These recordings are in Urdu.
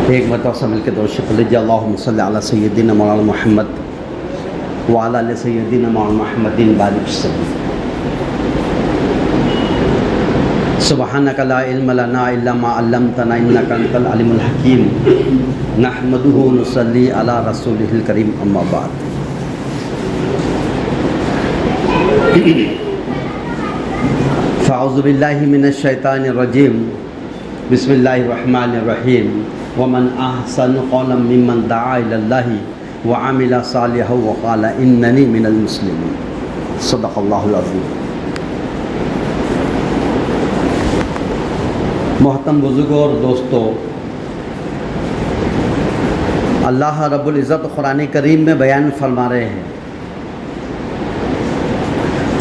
ایک مرتبہ سے مل کے درود شریف پڑھ اللہم صلی علی سیدنا مولانا محمد وعلی آل سیدنا مولانا محمد بارک وسلم۔ سبحانک لا علم لنا الا ما علمتنا انک انت العلیم الحکیم، نحمدہ ونصلی علی رسولہ الکریم، اما بعد۔ فاعوذ باللہ من الشیطان الرجیم، بسم اللہ الرحمن الرحیم۔ ومن احسن قولا ممن دعا الی اللہ وعمل صالحا وقال اننی من المسلمین۔ صدق اللہ العظیم۔ محترم بزرگوں اور دوستو، اللہ رب العزت قرآن کریم میں بیان فرما رہے ہیں،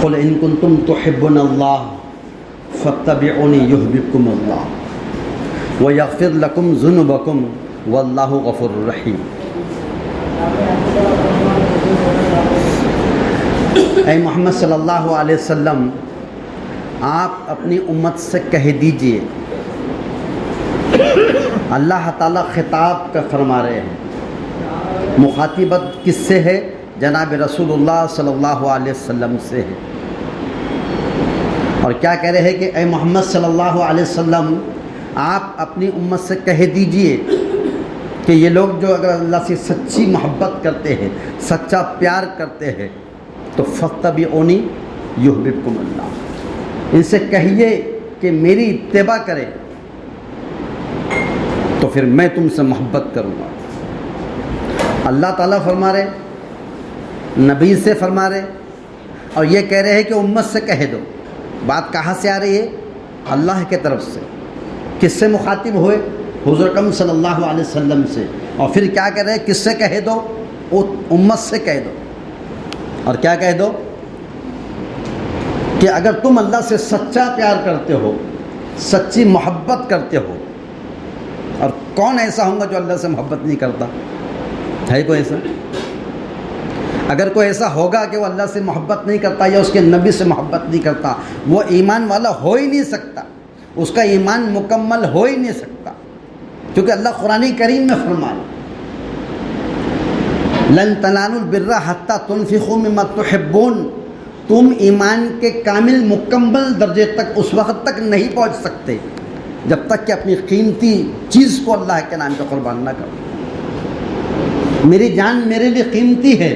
قل ان کنتم تحبون اللہ فاتبعونی یحببکم اللہ ویغفر لکم ذنوبکم واللہ غفور رحیم۔ اے محمد صلی اللہ علیہ وسلم، آپ اپنی امت سے کہہ دیجئے، اللہ تعالیٰ خطاب کا فرما رہے ہیں، مخاطبت کس سے ہے؟ جناب رسول اللہ صلی اللہ علیہ وسلم سے ہے۔ اور کیا کہہ رہے ہیں کہ اے محمد صلی اللہ علیہ وسلم، آپ اپنی امت سے کہہ دیجئے کہ یہ لوگ جو اگر اللہ سے سچی محبت کرتے ہیں، سچا پیار کرتے ہیں، تو فاتبعونی یحببکم اللہ، ان سے کہیے کہ میری اتباع کرے تو پھر میں تم سے محبت کروں گا۔ اللہ تعالیٰ فرما رہے، نبی سے فرما رہے، اور یہ کہہ رہے ہیں کہ امت سے کہہ دو۔ بات کہاں سے آ رہی ہے؟ اللہ کے طرف سے۔ کس سے مخاطب ہوئے؟ حضور اکرم صلی اللہ علیہ وسلم سے۔ اور پھر کیا کہہ رہے ہیں؟ کس سے کہہ دو؟ امت سے کہہ دو۔ اور کیا کہہ دو؟ کہ اگر تم اللہ سے سچا پیار کرتے ہو، سچی محبت کرتے ہو، اور کون ایسا ہوگا جو اللہ سے محبت نہیں کرتا؟ ہے کوئی ایسا؟ اگر کوئی ایسا ہوگا کہ وہ اللہ سے محبت نہیں کرتا یا اس کے نبی سے محبت نہیں کرتا، وہ ایمان والا ہو ہی نہیں سکتا، اس کا ایمان مکمل ہو ہی نہیں سکتا، کیونکہ اللہ قرآن کریم میں فرمایا، لن تنالوا البر حتی تنفقوا مما تحبون، تم ایمان کے کامل مکمل درجے تک اس وقت تک نہیں پہنچ سکتے جب تک کہ اپنی قیمتی چیز کو اللہ کے نام پہ قربان نہ کرو۔ میری جان میرے لیے قیمتی ہے،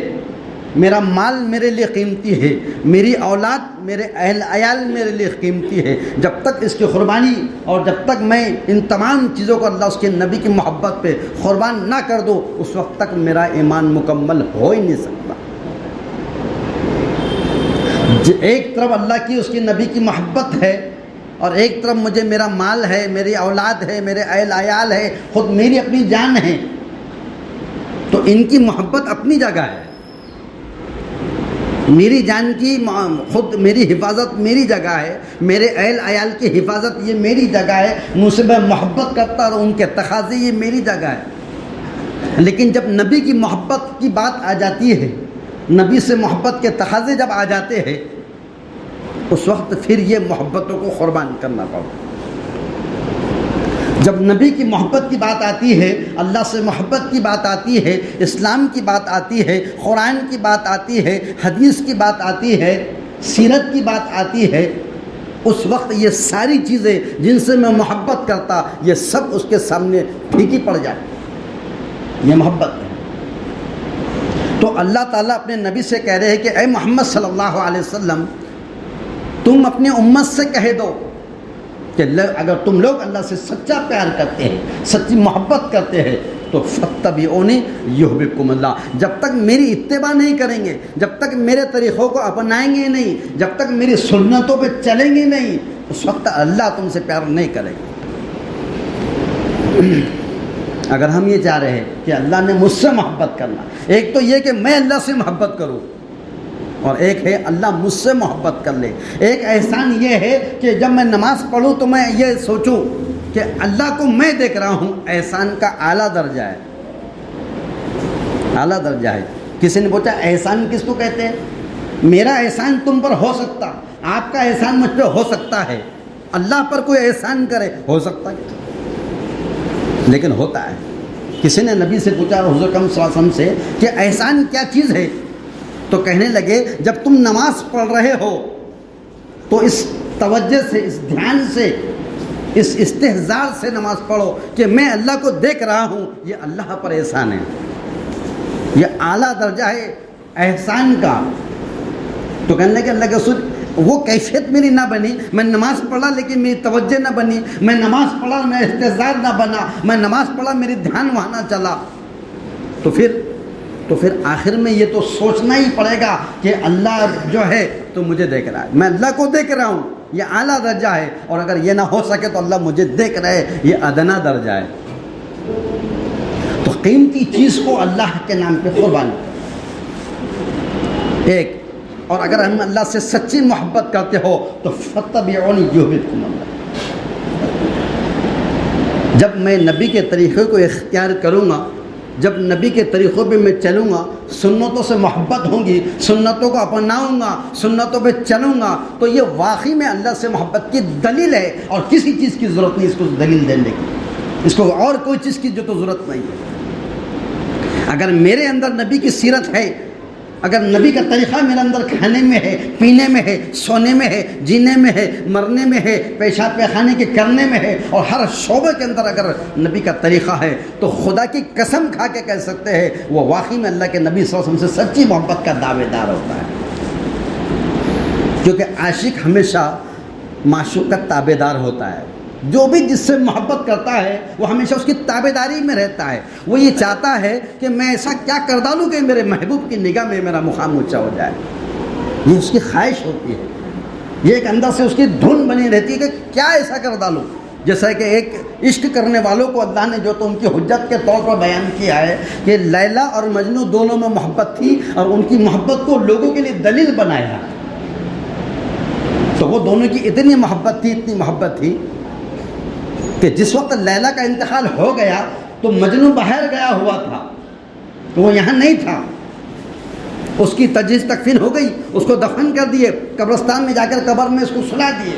میرا مال میرے لیے قیمتی ہے، میری اولاد، میرے اہل عیال میرے لیے قیمتی ہے۔ جب تک اس کی قربانی اور جب تک میں ان تمام چیزوں کو اللہ اس کے نبی کی محبت پہ قربان نہ کر دوں، اس وقت تک میرا ایمان مکمل ہو ہی نہیں سکتا۔ ایک طرف اللہ کی اس کے نبی کی محبت ہے، اور ایک طرف مجھے میرا مال ہے، میری اولاد ہے، میرے اہل عیال ہے، خود میری اپنی جان ہے، تو ان کی محبت اپنی جگہ ہے۔ میری جان کی خود میری حفاظت میری جگہ ہے، میرے اہل عیال کی حفاظت یہ میری جگہ ہے، مجھ سے میں محبت کرتا اور ان کے تقاضے یہ میری جگہ ہے۔ لیکن جب نبی کی محبت کی بات آ جاتی ہے، نبی سے محبت کے تقاضے جب آ جاتے ہیں، اس وقت پھر یہ محبتوں کو قربان کرنا پڑتا۔ جب نبی کی محبت کی بات آتی ہے، اللہ سے محبت کی بات آتی ہے، اسلام کی بات آتی ہے، قرآن کی بات آتی ہے، حدیث کی بات آتی ہے، سیرت کی بات آتی ہے، اس وقت یہ ساری چیزیں جن سے میں محبت کرتا، یہ سب اس کے سامنے پھیکی پڑ جاتی۔ یہ محبت ہے۔ تو اللہ تعالیٰ اپنے نبی سے کہہ رہے ہیں کہ اے محمد صلی اللہ علیہ وسلم، تم اپنی امت سے کہہ دو کہ اگر تم لوگ اللہ سے سچا پیار کرتے ہیں، سچی محبت کرتے ہیں، تو فاتبعونی یحببکم اللہ۔ جب تک میری اتباع نہیں کریں گے، جب تک میرے طریقوں کو اپنائیں گے نہیں، جب تک میری سنتوں پہ چلیں گے نہیں، اس وقت اللہ تم سے پیار نہیں کرے گا۔ اگر ہم یہ چاہ رہے ہیں کہ اللہ نے مجھ سے محبت کرنا، ایک تو یہ کہ میں اللہ سے محبت کروں، اور ایک ہے اللہ مجھ سے محبت کر لے۔ ایک احسان یہ ہے کہ جب میں نماز پڑھوں تو میں یہ سوچوں کہ اللہ کو میں دیکھ رہا ہوں، احسان کا اعلیٰ درجہ ہے، اعلیٰ درجہ ہے۔ کسی نے پوچھا احسان کس کو کہتے ہیں؟ میرا احسان تم پر ہو سکتا، آپ کا احسان مجھ پہ ہو سکتا ہے، اللہ پر کوئی احسان کرے ہو سکتا ہے، لیکن ہوتا ہے۔ کسی نے نبی سے پوچھا حضور اکرم صلی اللہ علیہ وسلم سے کہ احسان کیا چیز ہے؟ تو کہنے لگے جب تم نماز پڑھ رہے ہو تو اس توجہ سے، اس دھیان سے، اس استحضار سے نماز پڑھو کہ میں اللہ کو دیکھ رہا ہوں، یہ اللہ پر احسان ہے، یہ اعلیٰ درجہ ہے احسان کا۔ تو کہنے لگے اللہ کے رسول وہ کیفیت میری نہ بنی، میں نماز پڑھا لیکن میری توجہ نہ بنی، میں نماز پڑھا میں استحضار نہ بنا، میں نماز پڑھا میری دھیان وہاں نہ چلا، تو پھر آخر میں یہ تو سوچنا ہی پڑے گا کہ اللہ جو ہے تو مجھے دیکھ رہا ہے، میں اللہ کو دیکھ رہا ہوں، یہ اعلیٰ درجہ ہے، اور اگر یہ نہ ہو سکے تو اللہ مجھے دیکھ رہا ہے، یہ ادنا درجہ ہے۔ تو قیمتی چیز کو اللہ کے نام پہ قربان ایک، اور اگر ہم اللہ سے سچی محبت کرتے ہو تو فَاتَّبِعُونِی یُحْبِبْکُمُ اللَّہ۔ جب میں نبی کے طریقے کو اختیار کروں گا، جب نبی کے طریقوں پہ میں چلوں گا، سنتوں سے محبت ہوں گی، سنتوں کو اپناؤں گا، سنتوں پہ چلوں گا، تو یہ واقعی میں اللہ سے محبت کی دلیل ہے، اور کسی چیز کی ضرورت نہیں اس کو دلیل دینے کی، اس کو اور کوئی چیز کی جو تو ضرورت نہیں ہے۔ اگر میرے اندر نبی کی سیرت ہے، اگر نبی کا طریقہ میرے اندر کھانے میں ہے، پینے میں ہے، سونے میں ہے، جینے میں ہے، مرنے میں ہے، پیشاب پیخانے کے کرنے میں ہے، اور ہر شعبے کے اندر اگر نبی کا طریقہ ہے، تو خدا کی قسم کھا کے کہہ سکتے ہیں وہ واقعی میں اللہ کے نبی صلی اللہ علیہ وسلم سے سچی محبت کا دعوے دار ہوتا ہے، کیونکہ عاشق ہمیشہ معشوق کا تابع دار ہوتا ہے۔ جو بھی جس سے محبت کرتا ہے وہ ہمیشہ اس کی تابع داری میں رہتا ہے، وہ یہ چاہتا ہے کہ میں ایسا کیا کر ڈالوں کہ میرے محبوب کی نگاہ میں میرا مقام اونچا ہو جائے، یہ اس کی خواہش ہوتی ہے، یہ ایک اندر سے اس کی دھن بنی رہتی ہے کہ کیا ایسا کر ڈالوں۔ جیسا کہ ایک عشق کرنے والوں کو اللہ نے جو تو ان کی حجت کے طور پر بیان کیا ہے کہ لیلا اور مجنو دونوں میں محبت تھی، اور ان کی محبت کو لوگوں کے لیے دلیل بنایا، تو وہ دونوں کی اتنی محبت تھی کہ جس وقت لیلا کا انتقال ہو گیا تو مجنو باہر گیا ہوا تھا، وہ یہاں نہیں تھا، اس کی تجہیز تکفین ہو گئی، اس کو دفن کر دیے، قبرستان میں جا کر قبر میں اس کو سلا دیے۔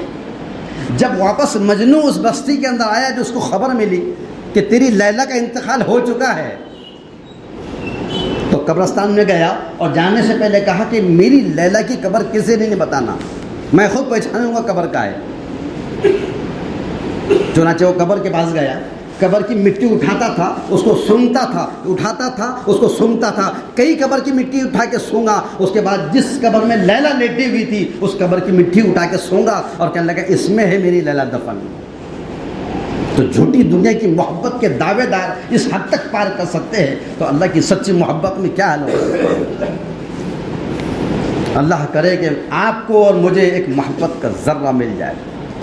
جب واپس مجنو اس بستی کے اندر آیا جو اس کو خبر ملی کہ تیری لیلا کا انتقال ہو چکا ہے، تو قبرستان میں گیا اور جانے سے پہلے کہا کہ میری لیلا کی قبر کسی نے نہیں بتانا، میں خود پہچانوں گا قبر کا ہے۔ چنانچہ وہ قبر کے پاس گیا، قبر کی مٹی اٹھاتا تھا، اس کو سونگتا تھا، اٹھاتا تھا، اس کو سونگتا تھا، کئی قبر کی مٹی اٹھا کے سونگا، اس کے بعد جس قبر میں لیلا لیٹی ہوئی تھی اس قبر کی مٹی اٹھا کے سونگا، اور کہنے لگا اس میں ہے میری لیلا دفن۔ تو جھوٹی دنیا کی محبت کے دعوے دار اس حد تک پار کر سکتے ہیں، تو اللہ کی سچی محبت میں کیا حال ہوگا۔ اللہ کرے کہ آپ کو اور مجھے ایک محبت کا ذرہ مل جائے،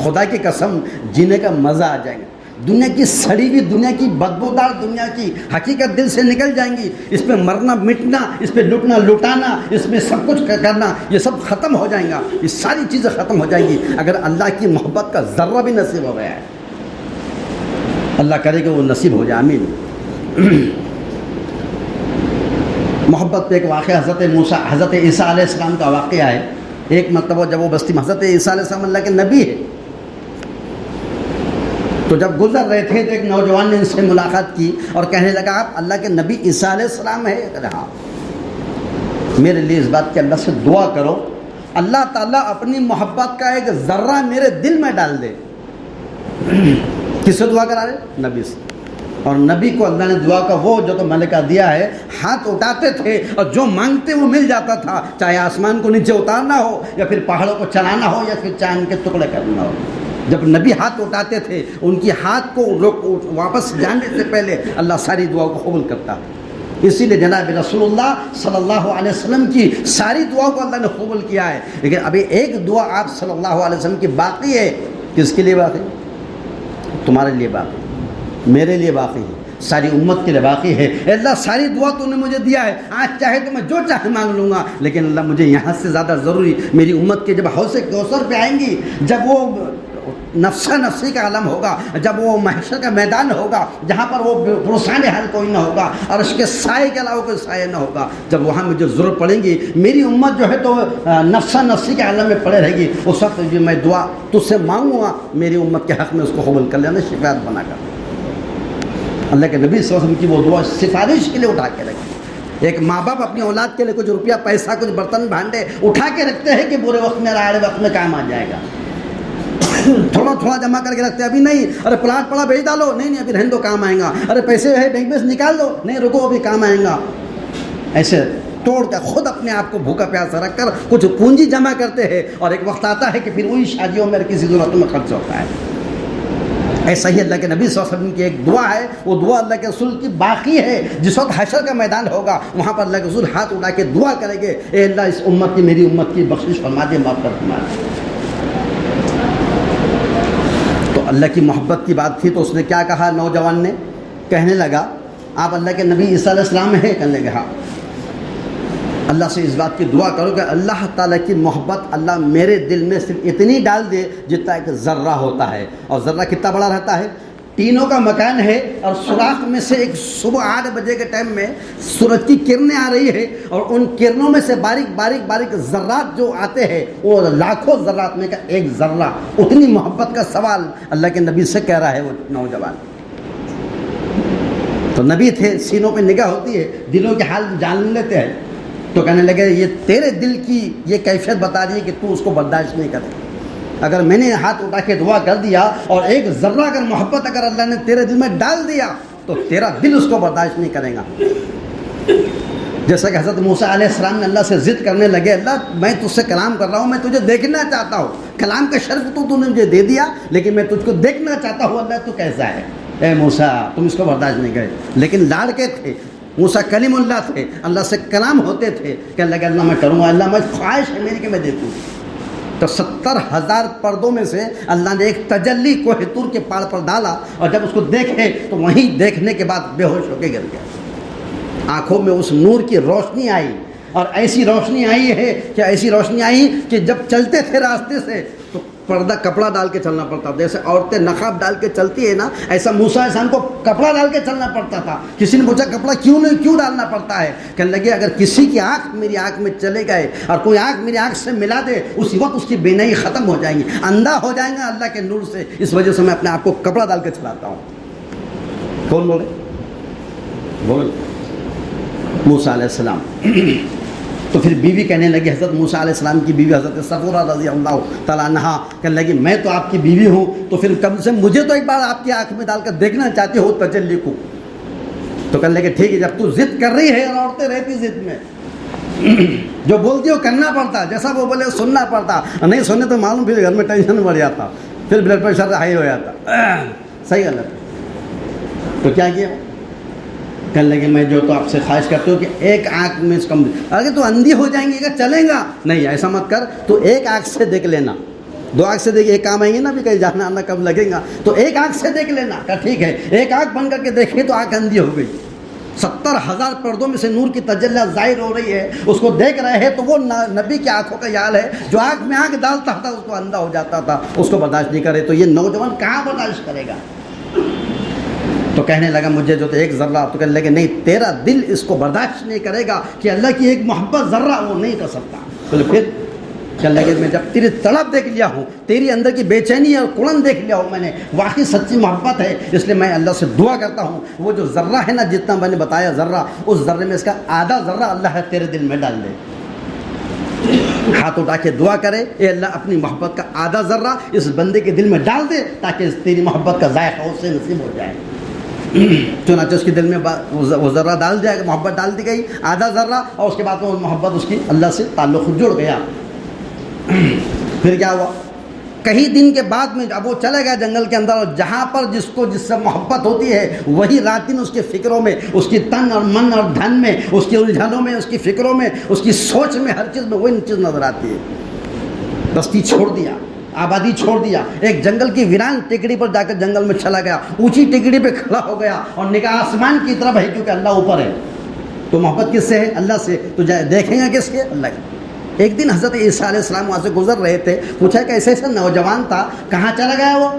خدا کی قسم جینے کا مزہ آ جائے گا۔ دنیا کی سڑی ہوئی دنیا کی بدبودار دنیا کی حقیقت دل سے نکل جائیں گی، اس پہ مرنا مٹنا، اس پہ لٹنا لٹانا، اس میں سب کچھ کرنا، یہ سب ختم ہو جائیں گا، یہ ساری چیزیں ختم ہو جائیں گی اگر اللہ کی محبت کا ذرہ بھی نصیب ہو گیا ہے۔ اللہ کرے کہ وہ نصیب ہو جائے، آمین۔ محبت پہ ایک واقعہ حضرت عیسیٰ علیہ السلام کا واقعہ ہے۔ ایک مرتبہ جب وہ بستی میں، حضرت عیسیٰ علیہ السلام اللہ کے نبی ہے، تو جب گزر رہے تھے تو ایک نوجوان نے ان سے ملاقات کی اور کہنے لگا آپ اللہ کے نبی عیسیٰ علیہ السلام ہے؟ کہا میرے لیے اس بات کی اللہ سے دعا کرو اللہ تعالیٰ اپنی محبت کا ایک ذرہ میرے دل میں ڈال دے۔ کس سے دعا کرا رہے؟ نبی سے۔ اور نبی کو اللہ نے دعا کا وہ جو تو ملکہ دیا ہے، ہاتھ اٹھاتے تھے اور جو مانگتے وہ مل جاتا تھا، چاہے آسمان کو نیچے اتارنا ہو یا پھر پہاڑوں کو چلانا ہو یا پھر چاند کے ٹکڑے کرنا ہو۔ جب نبی ہاتھ اٹھاتے تھے ان کی ہاتھ کو واپس جانے سے پہلے اللہ ساری دعا کو قبول کرتا۔ اسی لیے جناب رسول اللہ صلی اللہ علیہ وسلم کی ساری دعا کو اللہ نے قبول کیا ہے، لیکن ابھی ایک دعا آپ صلی اللہ علیہ وسلم کی باقی ہے۔ کس کے لیے باقی؟ تمہارے لیے باقی، میرے لیے باقی ہے، ساری امت کے لیے باقی ہے۔ اے اللہ ساری دعا تو نے مجھے دیا ہے، آج چاہے تو میں جو چاہے مانگ لوں گا، لیکن اللہ مجھے یہاں سے زیادہ ضروری میری امت کے جب حوض کوثر پہ آئیں گی، جب وہ نفسا نفسی کا عالم ہوگا، جب وہ محشر کا میدان ہوگا جہاں پر وہ پرسان حال کوئی نہ ہوگا اور اس کے سائے کے علاوہ کوئی سایہ نہ ہوگا، جب وہاں مجھے ضرورت پڑیں گی، میری امت جو ہے تو نفسا نفسی کے عالم میں پڑے رہے گی، اس وقت جو میں دعا تجھ سے مانگوں گا میری امت کے حق میں اس کو قبول کر لینا، شفاعت بنا کر۔ اللہ کے نبی صلی اللہ علیہ وسلم کی وہ دعا سفارش کے لیے اٹھا کے رکھی. ایک ماں باپ اپنی اولاد کے لیے کچھ روپیہ پیسہ کچھ برتن بھانڈے اٹھا کے رکھتے ہیں کہ برے وقت میں راڑے وقت میں کام آ جائے گا. تھوڑا تھوڑا جمع کر کے رکھتے ہیں, ابھی نہیں, ارے پلاٹ پڑا بیچ ڈالو, نہیں ابھی رہنے دو کام آئے گا, ارے پیسے ہے بینک میں سے نکال دو, نہیں رکو ابھی کام آئے گا. ایسے توڑ کر خود اپنے آپ کو بھوکا پیاسا رکھ کر کچھ پونجی جمع کرتے ہیں, اور ایک وقت آتا ہے کہ پھر وہی شادیوں میں کسی ضرورتوں میں خرچ ہوتا ہے. ایسا ہی اللہ کے نبی صلی اللہ علیہ وسلم کی ایک دعا ہے, وہ دعا اللہ کے رسول کی باقی ہے. جس وقت حشر کا میدان ہوگا وہاں پر اللہ کے رسول ہاتھ اٹھا کے دعا کریں گے, اے اللہ اس امت کی, میری امت کی بخشش فرما دے, معاف کر فرما دے. تو اللہ کی محبت کی بات تھی, تو اس نے کیا کہا, نوجوان نے کہنے لگا آپ اللہ کے نبی عیسیٰ علیہ السلام ہیں؟ کہنے لگا ہاں. اللہ سے اس بات کی دعا کرو کہ اللہ تعالیٰ کی محبت اللہ میرے دل میں صرف اتنی ڈال دے جتنا ایک ذرہ ہوتا ہے. اور ذرہ کتنا بڑا رہتا ہے؟ تینوں کا مکان ہے, اور سوراخ میں سے ایک صبح 8 بجے کے ٹائم میں سورج کی کرنیں آ رہی ہے, اور ان کرنوں میں سے باریک باریک باریک ذرات جو آتے ہیں وہ لاکھوں ذرات میں کا ایک ذرہ. اتنی محبت کا سوال اللہ کے نبی سے کہہ رہا ہے وہ نوجوان. تو نبی تھے, سینوں پہ نگاہ ہوتی ہے, دلوں کے حال جان لیتے ہیں. تو کہنے لگے یہ تیرے دل کی یہ کیفیت بتا رہی ہے کہ تو اس کو برداشت نہیں کرے. اگر میں نے ہاتھ اٹھا کے دعا کر دیا اور ایک ذرہ اگر محبت اگر اللہ نے تیرے دل میں ڈال دیا تو تیرا دل اس کو برداشت نہیں کرے گا. جیسا کہ حضرت موسیٰ علیہ السلام نے اللہ سے ضد کرنے لگے, اللہ میں تجھ سے کلام کر رہا ہوں, میں تجھے دیکھنا چاہتا ہوں, کلام کا شرف تو نے مجھے دے دیا, لیکن میں تجھ کو دیکھنا چاہتا ہوں, اللہ تو کیسا ہے. اے موسیٰ تم اس کو برداشت نہیں کرے. لیکن لاڑ کے تھے, موسیٰ کلیم اللہ تھے, اللہ سے کلام ہوتے تھے, کہنے لگے اللہ میں کروں گا, اللہ میں خواہش ہے میری کہ میں دیکھوں. تو 70,000 پردوں میں سے اللہ نے ایک تجلی کوہ طور کے پہاڑ پر ڈالا, اور جب اس کو دیکھے تو وہیں دیکھنے کے بعد بے ہوش ہو کے گر گیا. آنکھوں میں اس نور کی روشنی آئی, اور ایسی روشنی آئی ہے کہ ایسی روشنی آئی کہ جب چلتے تھے راستے سے تو پردہ کپڑا ڈال کے چلنا پڑتا تھا. جیسے عورتیں نقاب ڈال کے چلتی ہے نا, ایسا موسیٰ علیہ السلام کو کپڑا ڈال کے چلنا پڑتا تھا. کسی نے پوچھا کپڑا کیوں ڈالنا پڑتا ہے؟ کہنے لگے اگر کسی کی آنکھ میری آنکھ میں چلے گئے اور کوئی آنکھ میری آنکھ سے ملا دے, اسی وقت اس کی بینائی ختم ہو جائیں گی, اندھا ہو جائیں گا اللہ کے نور سے. اس وجہ سے میں اپنے آپ کو کپڑا ڈال کے چلاتا ہوں. کون بولے؟ بول موسیٰ علیہ السلام. تو پھر بیوی کہنے لگی, حضرت موسیٰ علیہ السلام کی بیوی حضرت صفورہ رضی اللہ تعالیٰ عنہا کہنے لگی میں تو آپ کی بیوی ہوں, تو پھر کم سے مجھے تو ایک بار آپ کی آنکھ میں ڈال کر دیکھنا چاہتے ہو تجلی کو. تو کہنے لگے ٹھیک ہے, جب تو ضد کر رہی ہے, اور عورتیں رہتی ضد میں, جو بولتی ہو کرنا پڑتا, جیسا وہ بولے سننا پڑتا, نہیں سننے تو معلوم پھر گھر میں ٹینشن بڑھ جاتا, پھر بلڈ پریشر ہائی ہو جاتا. صحیح غلط؟ تو کیا کیا؟ کہنے لگے میں جو تو آپ سے خواہش کرتے ہو کہ ایک آنکھ میں اس کم, اگر تو اندھی ہو جائیں گی اگر چلیں گا نہیں, ایسا مت کر, تو ایک آنکھ سے دیکھ لینا, 2 آنکھ سے دیکھ, ایک کام آئیں گے نا بھی کہیں جانا آنا کم لگے گا, تو ایک آنکھ سے دیکھ لینا. کہ ٹھیک ہے, ایک آنکھ بند کر کے دیکھے تو آنکھ اندھی ہو گئی. 70,000 پردوں میں سے نور کی تجلی ظاہر ہو رہی ہے, اس کو دیکھ رہے ہیں, تو وہ نبی کی آنکھوں کا حال ہے. جو آنکھ میں آنکھ ڈالتا تھا اس کو اندھا ہو جاتا تھا, اس کو برداشت نہیں کرے. تو یہ نوجوان کہاں برداشت کرے گا؟ تو کہنے لگا مجھے جو تو ایک ذرہ, تو کہنے لگے نہیں, تیرا دل اس کو برداشت نہیں کرے گا کہ اللہ کی ایک محبت ذرہ وہ نہیں کر سکتا. تو پھر کہنے لگے میں جب تیری تڑپ دیکھ لیا ہوں, تیری اندر کی بے چینی اور کڑن دیکھ لیا ہوں میں نے, واقعی سچی محبت ہے, اس لیے میں اللہ سے دعا کرتا ہوں وہ جو ذرہ ہے نا, جتنا میں نے بتایا ذرہ, اس ذرے میں اس کا آدھا ذرہ اللہ تیرے دل میں ڈال دے. ہاتھ اٹھا کے دعا کرے, اے اللہ اپنی محبت کا آدھا ذرہ اس بندے کے دل میں ڈال دے تاکہ تیری محبت کا ذائقہ اس سے نصیب ہو جائے. چنانچہ اس کے دل میں وہ ذرہ ڈال دیا, محبت ڈال دی گئی, آدھا ذرہ, اور اس کے بعد وہ محبت اس کی اللہ سے تعلق جڑ گیا. پھر کیا ہوا؟ کئی دن کے بعد میں اب وہ چلا گیا جنگل کے اندر, اور جہاں پر جس سے محبت ہوتی ہے وہی رات دن اس کے فکروں میں, اس کی تن اور من اور دھن میں, اس کی الجھنوں میں, اس کی فکروں میں, اس کی سوچ میں, ہر چیز میں وہی چیز نظر آتی ہے. بستی چھوڑ دیا, آبادی چھوڑ دیا, ایک جنگل کی ویران ٹکڑی پر جا کر جنگل میں چلا گیا, اونچی ٹکڑی پہ کھڑا ہو گیا, اور نگاہ آسمان کی طرف ہے کیونکہ اللہ اوپر ہے. تو محبت کس سے ہے؟ اللہ سے. تو دیکھیں گا کس کے؟ اللہ کے. ایک دن حضرت عیسیٰ علیہ السلام وہاں سے گزر رہے تھے, پوچھا کہ ایسا ایسا نوجوان تھا, کہاں چلا گیا وہ؟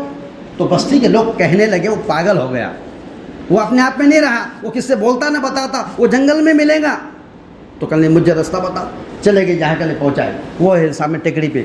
تو بستی کے لوگ کہنے لگے وہ پاگل ہو گیا, وہ اپنے آپ میں نہیں رہا, وہ کس سے بولتا نہ بتاتا, وہ جنگل میں ملے گا. تو کہنے مجھے راستہ بتا. چلے گئے جہاں کل پہنچائے, وہ ہے سامنے ٹکڑی پہ.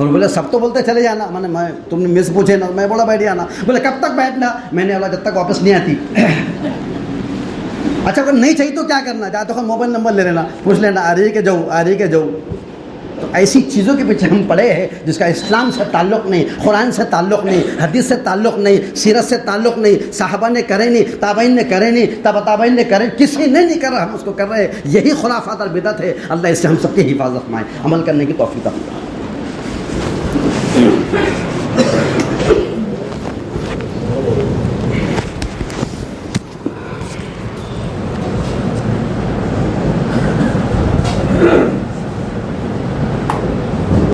اور بولے سب تو بولتے چلے جانا، میں تم نے مجھ سے پوچھے نا، میں بولا بیٹھ جانا. بولے کب تک بیٹھنا؟ میں نے بولا جب تک واپس نہیں آتی. اچھا اگر نہیں چاہیے تو کیا کرنا؟ جاتے وقت موبائل نمبر لے لینا، پوچھ لینا آ رہی کہ جاؤ، آ رہی کہ جاؤ. تو ایسی چیزوں کے پیچھے ہم پڑے ہیں جس کا اسلام سے تعلق نہیں، قرآن سے تعلق نہیں، حدیث سے تعلق نہیں، سیرت سے تعلق نہیں. صحابہ نے کرے نہیں، تابعین نے کرے نہیں، تابع تابعین نے کرے، کسی نے نہیں کر رہا، ہم اس کو کر رہے ہیں. یہی خرافات اور بدعت ہے. اللہ اس سے ہم سب کی حفاظت فرمائے، عمل کرنے کی توفیق عطا فرمائے.